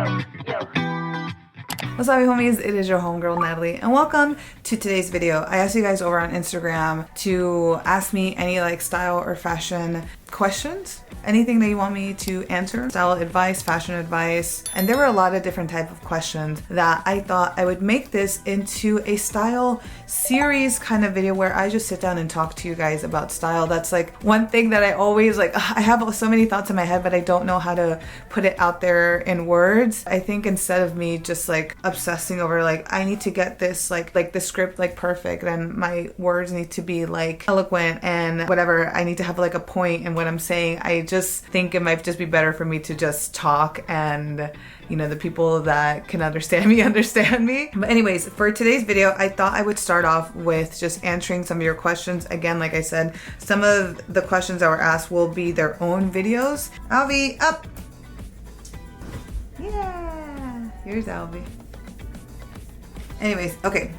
What's up, homies? It is your homegirl Natalie, and welcome to today's video. I asked you guys over on Instagram to ask me any like style or fashion questions, anything that you want me to answer, style advice, fashion advice, and there were a lot of different type of questions that I thought I would make this into a style series kind of video where I just sit down and talk to you guys about style. That's like one thing that I always like, I have so many thoughts in my head, but I don't know how to put it out there in words. I think instead of me just like obsessing over like I need to get this like the script like perfect and my words need to be like eloquent and whatever, I need to have like a point in what I'm saying. I just think it might just be better for me to just talk, and you know, the people that can understand me understand me. But anyways, for today's video, I thought I would start off with just answering some of your questions. Again, like I said, some of the questions that were asked will be their own videos. Albie, up! Yeah, here's Albie. Anyways, okay,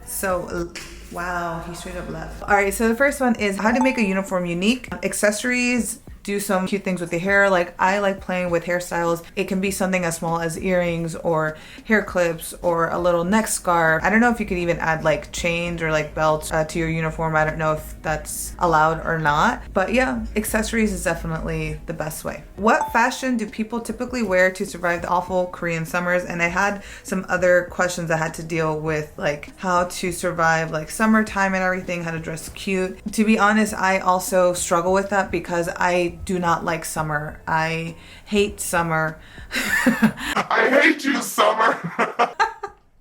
so wow, he straight up left. All right, so the first one is how to make a uniform unique. Accessories, do some cute things with the hair. Like I like playing with hairstyles. It can be something as small as earrings or hair clips or a little neck scarf. I don't know if you could even add like chains or like belts to your uniform. I don't know if that's allowed or not, but yeah, accessories is definitely the best way. What fashion do people typically wear to survive the awful Korean summers? And I had some other questions that had to deal with like how to survive like summertime and everything, how to dress cute. To be honest, I also struggle with that because I do not like summer. I hate summer. I hate you, summer.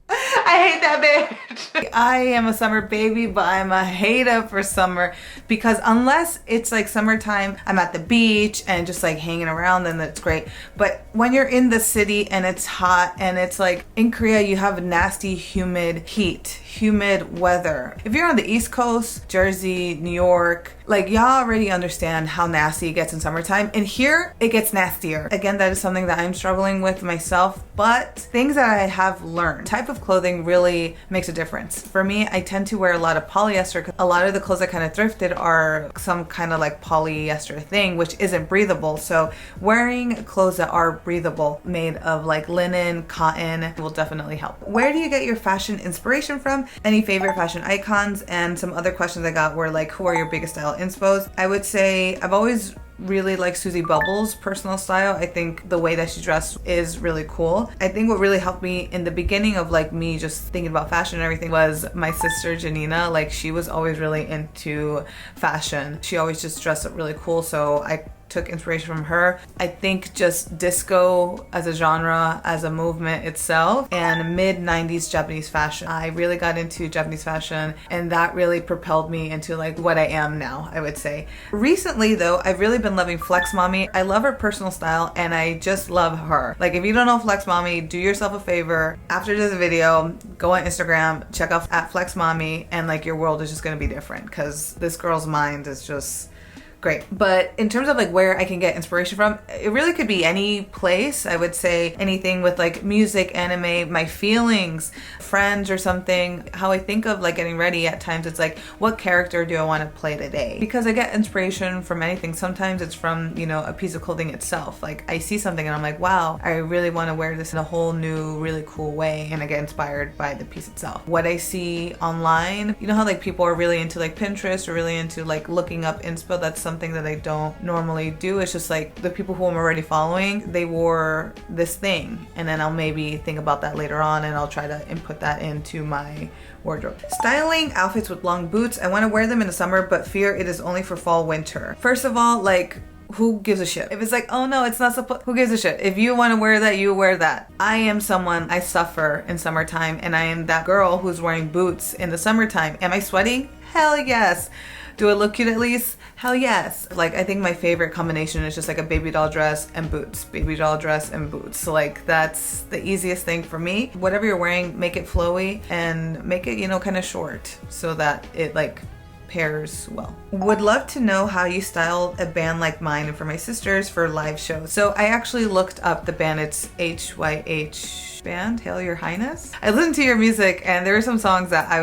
I hate that bitch. I am a summer baby, but I'm a hater for summer because unless it's like summertime, I'm at the beach and just like hanging around, then that's great. But when you're in the city and it's hot and it's like in Korea, you have nasty, humid heat, humid weather. If you're on the East Coast, Jersey, New York, like y'all already understand how nasty it gets in summertime, and here it gets nastier. Again, that is something that I'm struggling with myself, but things that I have learned. Type of clothing really makes a difference. For me, I tend to wear a lot of polyester because a lot of the clothes I kind of thrifted are some kind of like polyester thing, which isn't breathable. So wearing clothes that are breathable, made of like linen, cotton, will definitely help. Where do you get your fashion inspiration from? Any favorite fashion icons? And some other questions I got were like, who are your biggest style inspos? I would say I've always really like Susie Bubble's personal style. I think the way that she dressed is really cool. I think what really helped me in the beginning of like me just thinking about fashion and everything was my sister Janina. Like she was always really into fashion. She always just dressed up really cool, so I took inspiration from her. I think just disco as a genre, as a movement itself, and mid-90s Japanese fashion. I really got into Japanese fashion and that really propelled me into like what I am now, I would say. Recently though, I've really been loving Flex Mommy. I love her personal style and I just love her. Like if you don't know Flex Mommy, do yourself a favor. After this video, go on Instagram, check out at Flex Mommy, and like your world is just gonna be different because this girl's mind is just great. But in terms of like where I can get inspiration from, it really could be any place. I would say anything with like music, anime, my feelings, friends or something. How I think of like getting ready at times, it's like, what character do I want to play today? Because I get inspiration from anything. Sometimes it's from, you know, a piece of clothing itself. Like I see something and I'm like, wow, I really want to wear this in a whole new, really cool way. And I get inspired by the piece itself. What I see online, you know how like people are really into like Pinterest or really into like looking up inspo. That's something that I don't normally do. It's just like the people who I'm already following, they wore this thing, and then I'll maybe think about that later on and I'll try to input that into my wardrobe. Styling outfits with long boots. I want to wear them in the summer but fear it is only for fall winter. First of all, like who gives a shit? If it's like, oh no, it's not supposed, who gives a shit? If you want to wear that, you wear that. I am someone, I suffer in summertime, and I am that girl who's wearing boots in the summertime. Am I sweating? Hell yes. Do I look cute at least? Hell yes. Like I think my favorite combination is just like a baby doll dress and boots. Baby doll dress and boots. So like that's the easiest thing for me. Whatever you're wearing, make it flowy and make it, you know, kind of short so that it like pairs well. Would love to know how you style a band like mine and for my sisters for live shows. So I actually looked up the band. It's HYH band, Hail Your Highness. I listened to your music and there were some songs that I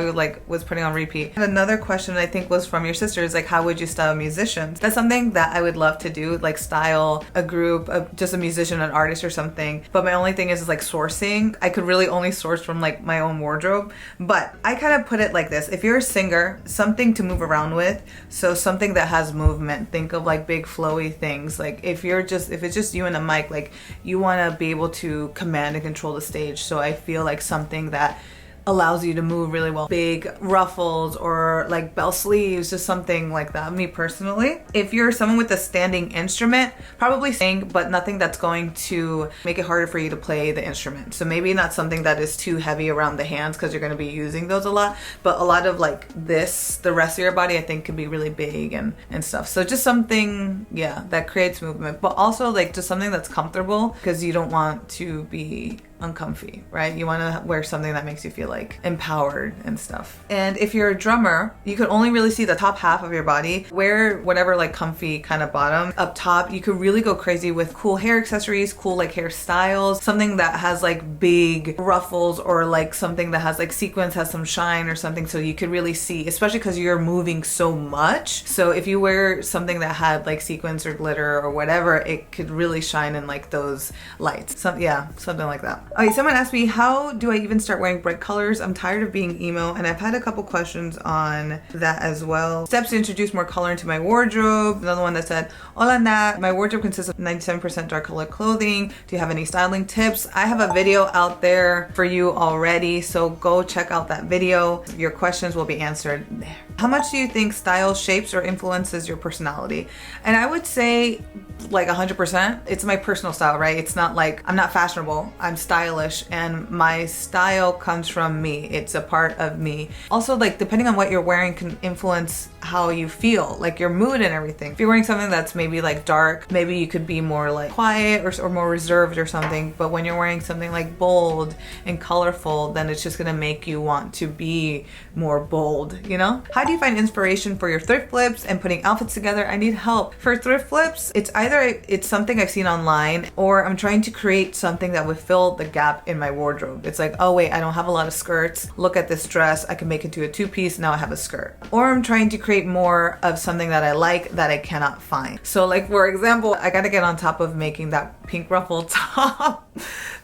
was putting on repeat. And another question I think was from your sisters, like how would you style musicians? That's something that I would love to do, like style a group of just a musician, an artist or something. But my only thing is like sourcing. I could really only source from like my own wardrobe. But I kind of put it like this. If you're a singer, something to move around with. So something that has movement. Think of like big flowy things. Like if it's just you and a mic, like you want to be able to command and control the stage. So I feel like something that allows you to move really well. Big ruffles or like bell sleeves, just something like that. Me personally, if you're someone with a standing instrument, probably sing, but nothing that's going to make it harder for you to play the instrument. So maybe not something that is too heavy around the hands because you're going to be using those a lot, but a lot of like this, the rest of your body, I think could be really big and stuff. So just something, yeah, that creates movement, but also like just something that's comfortable because you don't want to be uncomfy, right? You want to wear something that makes you feel like empowered and stuff. And if you're a drummer, you could only really see the top half of your body. Wear whatever like comfy kind of bottom. Up top, you could really go crazy with cool hair accessories, cool like hairstyles, something that has like big ruffles or like something that has like sequins, has some shine or something, so you could really see, especially because you're moving so much. So if you wear something that had like sequins or glitter or whatever, it could really shine in like those lights. Something like that. Okay, someone asked me, how do I even start wearing bright colors? I'm tired of being emo, and I've had a couple questions on that as well. Steps to introduce more color into my wardrobe. Another one that said, hola Nat, my wardrobe consists of 97% dark colored clothing. Do you have any styling tips? I have a video out there for you already, so go check out that video. Your questions will be answered there. How much do you think style shapes or influences your personality? And I would say like 100%. It's my personal style, right? It's not like I'm not fashionable. I'm stylish and my style comes from me. It's a part of me. Also, like depending on what you're wearing can influence how you feel, like your mood and everything. If you're wearing something that's maybe like dark, maybe you could be more like quiet or more reserved or something. But when you're wearing something like bold and colorful, then it's just gonna make you want to be more bold, you know? How do you find inspiration for your thrift flips and putting outfits together? I need help. For thrift flips, it's either it's something I've seen online or I'm trying to create something that would fill the gap in my wardrobe. It's like, oh wait, I don't have a lot of skirts. Look at this dress. I can make it into a two-piece. Now I have a skirt. Or I'm trying to create more of something that I like that I cannot find. So like, for example, I got to get on top of making that pink ruffle top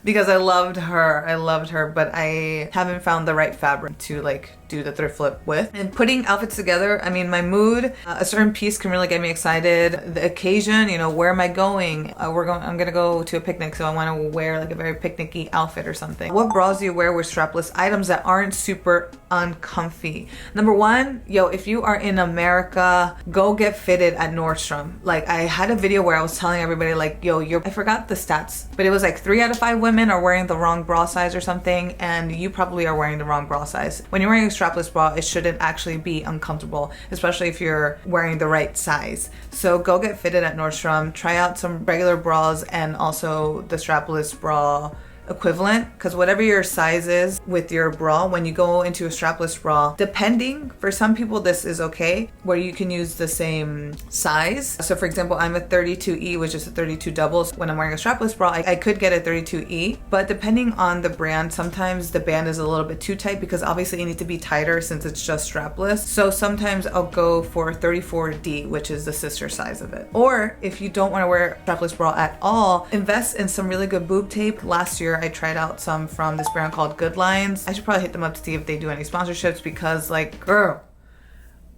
because I loved her, but I haven't found the right fabric to like do the thrift flip with. And putting outfits together, I mean, my mood, a certain piece can really get me excited. The occasion, you know, where am I going? I'm gonna go to a picnic, so I want to wear like a very picnicky outfit or something. What bras do you wear with strapless items that aren't super uncomfy? Number one, if you are in America, go get fitted at Nordstrom. Like I had a video where I was telling everybody like, I forgot the stats, but it was like 3 out of 5 women are wearing the wrong bra size or something, and you probably are wearing the wrong bra size. When you're wearing a strapless bra, it shouldn't actually be uncomfortable, especially if you're wearing the right size. So go get fitted at Nordstrom, try out some regular bras and also the strapless bra equivalent, because whatever your size is with your bra, when you go into a strapless bra, depending, for some people this is okay where you can use the same size. So for example, I'm a 32E, which is a 32 doubles. When I'm wearing a strapless bra, I could get a 32E, but depending on the brand, sometimes the band is a little bit too tight because obviously it needs to be tighter since it's just strapless. So sometimes I'll go for 34D, which is the sister size of it. Or if you don't want to wear a strapless bra at all, invest in some really good boob tape. Last year I tried out some from this brand called Good Lines. I should probably hit them up to see if they do any sponsorships because like, girl,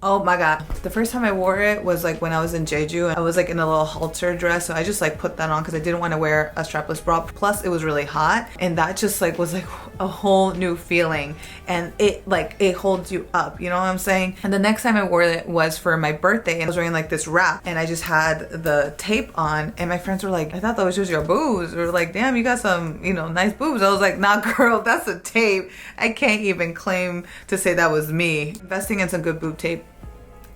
oh my god. The first time I wore it was like when I was in Jeju. I was like in a little halter dress, so I just like put that on because I didn't want to wear a strapless bra. Plus it was really hot, and that just like was like a whole new feeling, and it holds you up, you know what I'm saying? And the next time I wore it was for my birthday, and I was wearing like this wrap, and I just had the tape on, and my friends were like, I thought that was just your boobs. Or like, damn, you got some, nice boobs. I was like, nah girl, that's a tape. I can't even claim to say that was me. Investing in some good boob tape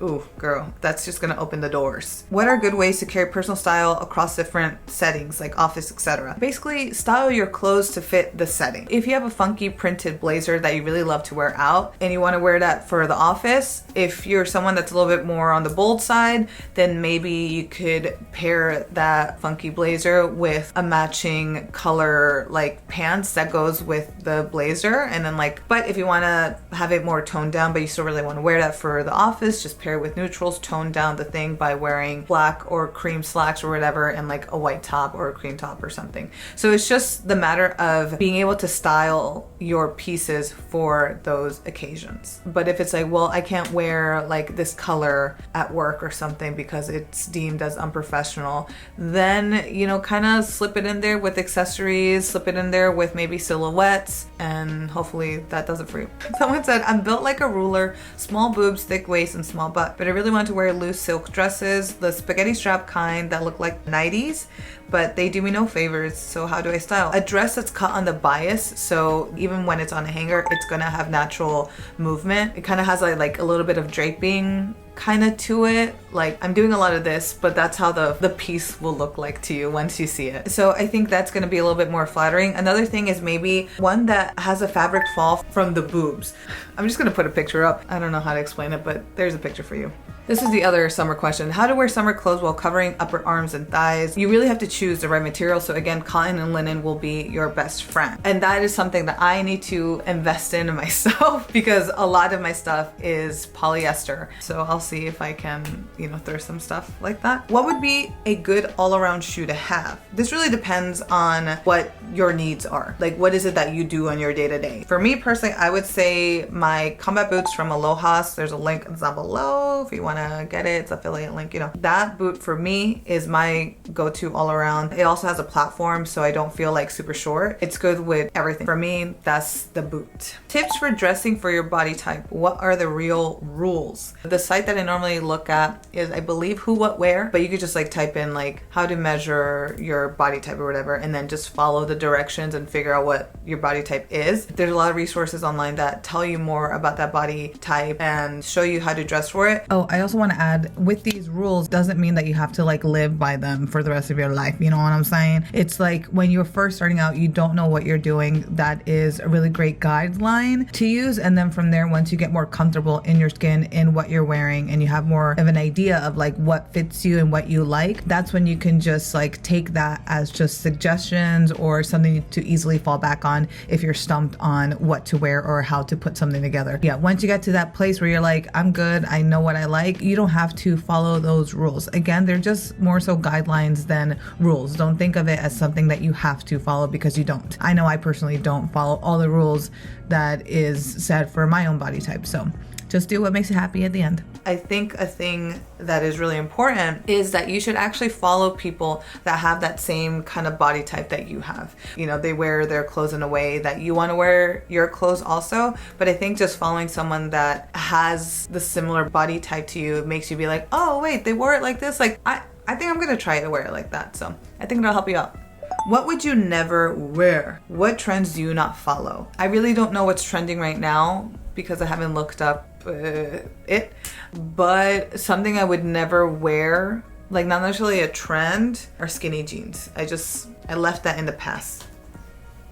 Ooh, girl, that's just gonna open the doors. What are good ways to carry personal style across different settings like office, etc.? Basically, style your clothes to fit the setting. If you have a funky printed blazer that you really love to wear out and you want to wear that for the office, if you're someone that's a little bit more on the bold side, then maybe you could pair that funky blazer with a matching color like pants that goes with the blazer, and then like, but if you want to have it more toned down but you still really want to wear that for the office, just pair it with neutrals, tone down the thing by wearing black or cream slacks or whatever and like a white top or a cream top or something. So it's just the matter of being able to style your pieces for those occasions. But if it's like, well, I can't wear like this color at work or something because it's deemed as unprofessional, then, you know, kind of slip it in there with accessories, slip it in there with maybe silhouettes, and hopefully that does it for you. Someone said, I'm built like a ruler, small boobs, thick waist, and small butt, but I really want to wear loose silk dresses, the spaghetti strap kind that look like 90s, but they do me no favors. So how do I style? A dress that's cut on the bias, so even when it's on a hanger, it's gonna have natural movement. It kind of has like a little bit of draping kind of to it. Like, I'm doing a lot of this, but that's how the piece will look like to you once you see it. So I think that's going to be a little bit more flattering. Another thing is maybe one that has a fabric fall from the boobs. I'm just going to put a picture up. I don't know how to explain it, but there's a picture for you. This is the other summer question. How to wear summer clothes while covering upper arms and thighs. You really have to choose the right material. So again, cotton and linen will be your best friend. And that is something that I need to invest in myself because a lot of my stuff is polyester. So I'll see if I can, you know, throw some stuff like that. What would be a good all-around shoe to have? This really depends on what your needs are. Like, what is it that you do on your day-to-day? For me personally, I would say my combat boots from Aloha's. There's a link down below if you want to get it. It's affiliate link, you know. That boot for me is my go-to all around. It also has a platform so I don't feel like super short. It's good with everything. For me, that's the boot. Tips for dressing for your body type. What are the real rules? The site that I normally look at is, I believe, Who What Wear, but you could just like type in like how to measure your body type or whatever, and then just follow the directions and figure out what your body type is. There's a lot of resources online that tell you more about that body type and show you how to dress for it. Oh, I also want to add, with these rules doesn't mean that you have to like live by them for the rest of your life. You know what I'm saying? It's like when you're first starting out, you don't know what you're doing. That is a really great guideline to use. And then from there, once you get more comfortable in your skin, in what you're wearing, and you have more of an idea of like what fits you and what you like, that's when you can just like take that as just suggestions or something to easily fall back on if you're stumped on what to wear or how to put something together. Yeah, once you get to that place where you're like, I'm good, I know what I like, you don't have to follow those rules. Again, they're just more so guidelines than rules. Don't think of it as something that you have to follow, because you don't. I know I personally don't follow all the rules that is said for my own body type. So just do what makes you happy at the end. I think a thing that is really important is that you should actually follow people that have that same kind of body type that you have. You know, they wear their clothes in a way that you want to wear your clothes also. But I think just following someone that has the similar body type to you makes you be like, oh wait, they wore it like this. Like, I think I'm gonna try to wear it like that. So I think it'll help you out. What would you never wear? What trends do you not follow? I really don't know what's trending right now because I haven't looked up it, but something I would never wear, like not necessarily a trend, are skinny jeans. I left that in the past.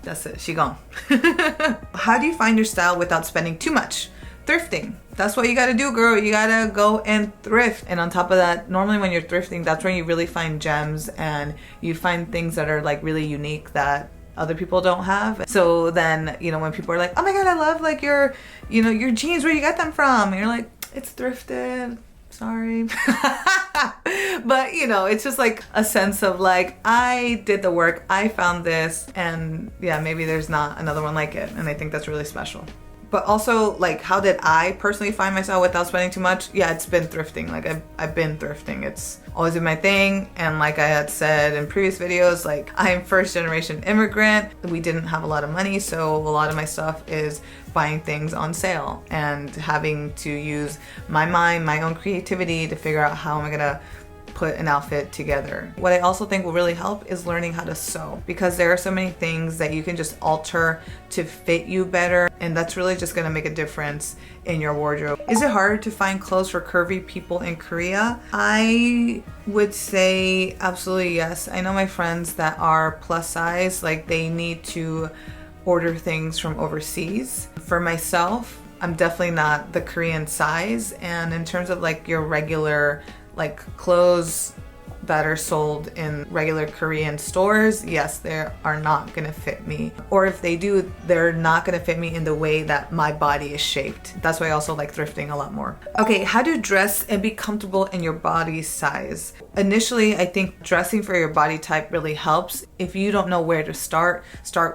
That's it, she gone. How do you find your style without spending too much? Thrifting. That's what you gotta do, girl. You gotta go and thrift. And on top of that, normally when you're thrifting, that's when you really find gems and you find things that are like really unique that other people don't have. So then, you know, when people are like, oh my god, I love like your, you know, your jeans, where you get them from? And you're like, it's thrifted, sorry. But you know, it's just like a sense of like, I did the work, I found this, and yeah, maybe there's not another one like it. And I think that's really special. But also, like, how did I personally find myself without spending too much? Yeah, it's been thrifting. Like, I've been thrifting. It's always been my thing. And like I had said in previous videos, like, I'm first generation immigrant. We didn't have a lot of money, so a lot of my stuff is buying things on sale and having to use my mind, my own creativity to figure out how am I gonna put an outfit together. What I also think will really help is learning how to sew, because there are so many things that you can just alter to fit you better, and that's really just gonna make a difference in your wardrobe. Is it hard to find clothes for curvy people in Korea? I would say absolutely yes. I know my friends that are plus size, like they need to order things from overseas. For myself, I'm definitely not the Korean size, and in terms of like your regular like clothes that are sold in regular Korean stores, yes, they are not gonna fit me. Or if they do, they're not gonna fit me in the way that my body is shaped. That's why I also like thrifting a lot more. Okay, how to dress and be comfortable in your body size. Initially, I think dressing for your body type really helps. If you don't know where to start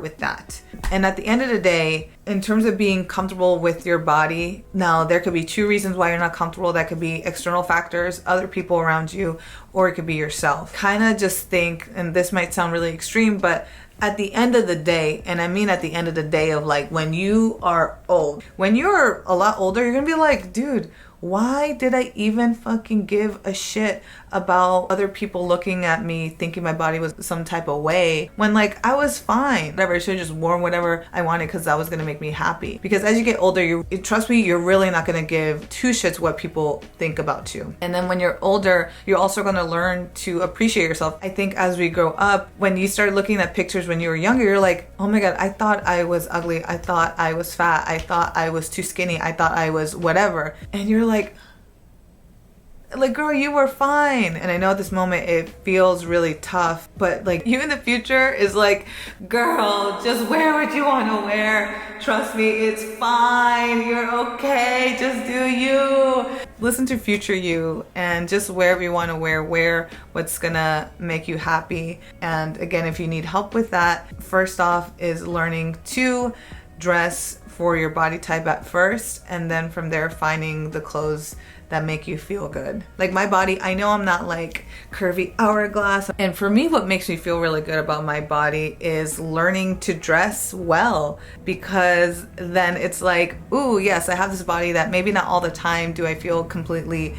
with that. And at the end of the day, in terms of being comfortable with your body, now there could be two reasons why you're not comfortable. That could be external factors, other people around you, or it could be yourself. Kind of just think, and this might sound really extreme, but at the end of the day, and I mean at the end of the day of like when you are old, when you're a lot older, you're gonna be like, dude, why did I even fucking give a shit about other people looking at me thinking my body was some type of way when like I was fine? Whatever, I should have just worn whatever I wanted because that was gonna make me happy. Because as you get older, trust me, you're really not gonna give two shits what people think about you. And then when you're older, you're also gonna learn to appreciate yourself. I think as we grow up, when you start looking at pictures when you were younger, you're like, oh my God, I thought I was ugly. I thought I was fat. I thought I was too skinny. I thought I was whatever. And you're like, girl, you were fine. And I know at this moment it feels really tough, but like you in the future is like, girl, just wear what you want to wear. Trust me, it's fine. You're okay. Just do you. Listen to future you and just wear what you want to wear what's gonna make you happy. And again, if you need help with that, first off is learning to dress for your body type at first, and then from there finding the clothes that make you feel good. Like my body, I know I'm not like curvy hourglass, and for me what makes me feel really good about my body is learning to dress well, because then it's like, ooh, yes, I have this body that maybe not all the time do I feel completely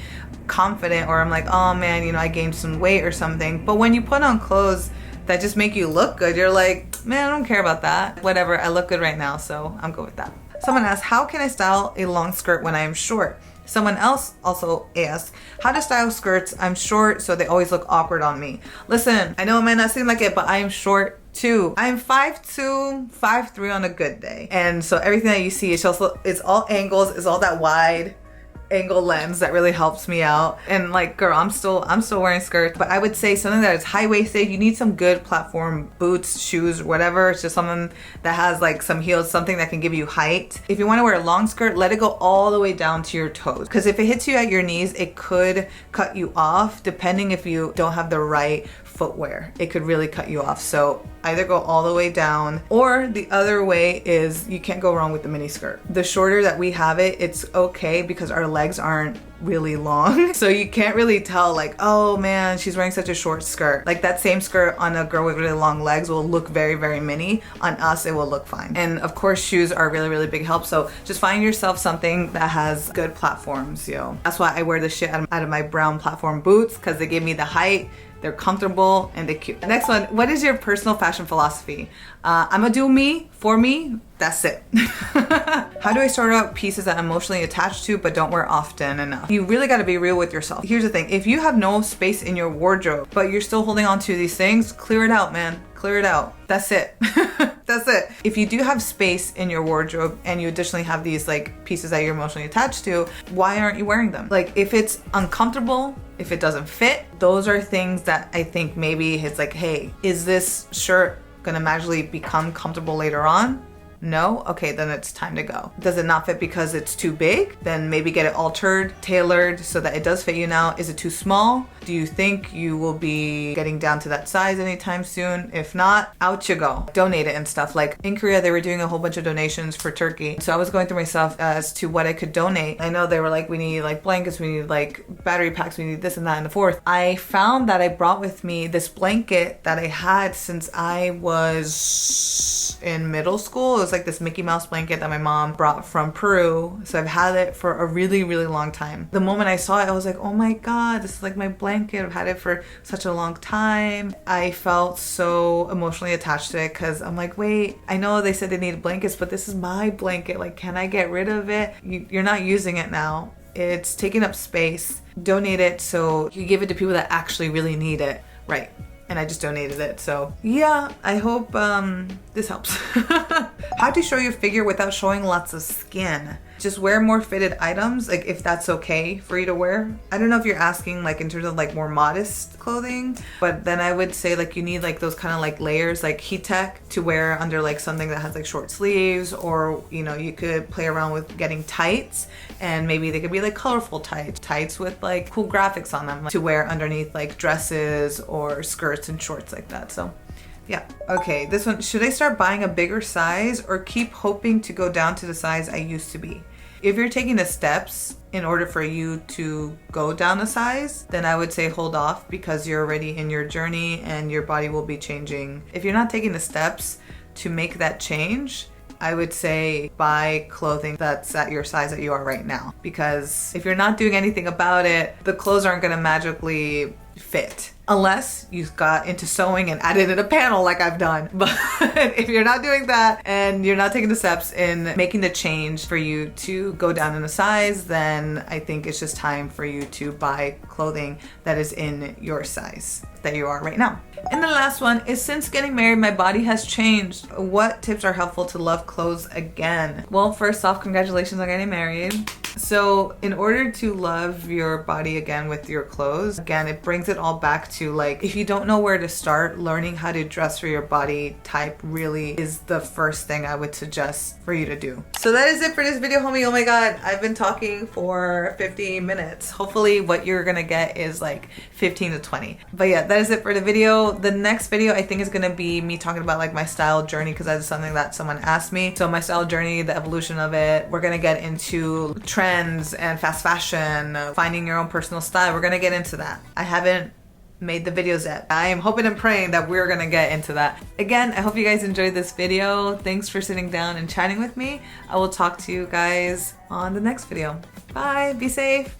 confident, or I'm like, oh man, you know, I gained some weight or something. But when you put on clothes that just make you look good, you're like, man, I don't care about that. Whatever, I look good right now, so I'm good with that. Someone asked, how can I style a long skirt when I am short? Someone else also asked, how to style skirts? I'm short, so they always look awkward on me. Listen, I know it might not seem like it, but I am short too. I'm 5'2", 5'3" on a good day. And so everything that you see is also, it's all angles, it's all that wide angle lens that really helps me out. And like, girl, I'm still wearing skirts, but I would say something that is high-waisted. You need some good platform boots, shoes, whatever. It's just something that has like some heels, something that can give you height. If you want to wear a long skirt, let it go all the way down to your toes, because if it hits you at your knees, it could cut you off. Depending if you don't have the right footwear, it could really cut you off. So either go all the way down, or the other way is you can't go wrong with the mini skirt. The shorter that we have it, it's okay because our legs aren't really long. So you can't really tell like, oh man, she's wearing such a short skirt. Like that same skirt on a girl with really long legs will look very, very mini. On us, it will look fine. And of course, shoes are really, really big help. So just find yourself something that has good platforms, yo. That's why I wear the shit out of my brown platform boots, because they give me the height. They're comfortable and they're cute. Next one, what is your personal fashion philosophy? I'm gonna do me, for me, that's it. How do I sort out pieces that I'm emotionally attached to but don't wear often enough? You really gotta be real with yourself. Here's the thing, if you have no space in your wardrobe, but you're still holding on to these things, clear it out, man. Clear it out. That's it. That's it. If you do have space in your wardrobe and you additionally have these like pieces that you're emotionally attached to, why aren't you wearing them? Like if it's uncomfortable, if it doesn't fit, those are things that I think maybe it's like, hey, is this shirt gonna magically become comfortable later on? No? Okay, then it's time to go. Does it not fit because it's too big? Then maybe get it altered, tailored so that it does fit you now. Is it too small? Do you think you will be getting down to that size anytime soon? If not, out you go. Donate it and stuff. Like in Korea, they were doing a whole bunch of donations for Turkey. So I was going through myself as to what I could donate. I know they were like, we need like blankets, we need like battery packs, we need this and that and the fourth. I found that I brought with me this blanket that I had since I was in middle school. It it's like this Mickey Mouse blanket that my mom brought from Peru. So I've had it for a really, really long time. The moment I saw it, I was like, oh my God, this is like my blanket. I've had it for such a long time. I felt so emotionally attached to it because I'm like, wait, I know they said they needed blankets, but this is my blanket. Like, can I get rid of it? You're not using it now. It's taking up space. Donate it so you give it to people that actually really need it. Right. And I just donated it. So yeah, I hope this helps. How to show your figure without showing lots of skin. Just wear more fitted items, like if that's okay for you to wear. I don't know if you're asking like in terms of like more modest clothing, but then I would say like you need like those kind of like layers, like heat tech to wear under like something that has like short sleeves, or you know, you could play around with getting tights, and maybe they could be like colorful tights with like cool graphics on them to wear underneath like dresses or skirts and shorts like that. So yeah. Okay, this one, should I start buying a bigger size or keep hoping to go down to the size I used to be? If you're taking the steps in order for you to go down a size, then I would say hold off because you're already in your journey and your body will be changing. If you're not taking the steps to make that change, I would say buy clothing that's at your size that you are right now. Because if you're not doing anything about it, the clothes aren't gonna magically fit. Unless you got into sewing and added in a panel like I've done. But if you're not doing that and you're not taking the steps in making the change for you to go down in a size, then I think it's just time for you to buy clothing that is in your size that you are right now. And the last one is, since getting married, my body has changed. What tips are helpful to love clothes again? Well, first off, congratulations on getting married. So in order to love your body again with your clothes, again, it brings it all back to like, if you don't know where to start, learning how to dress for your body type really is the first thing I would suggest for you to do. So that is it for this video, homie. Oh my God, I've been talking for 50 minutes. Hopefully what you're gonna get is like 15 to 20. But yeah, that is it for the video. The next video I think is gonna be me talking about like my style journey, because that is something that someone asked me. So my style journey, the evolution of it, we're gonna get into trends and fast fashion, finding your own personal style. We're gonna get into that. I haven't made the videos yet. I am hoping and praying that we're gonna get into that. Again, I hope you guys enjoyed this video. Thanks for sitting down and chatting with me. I will talk to you guys on the next video. Bye, be safe.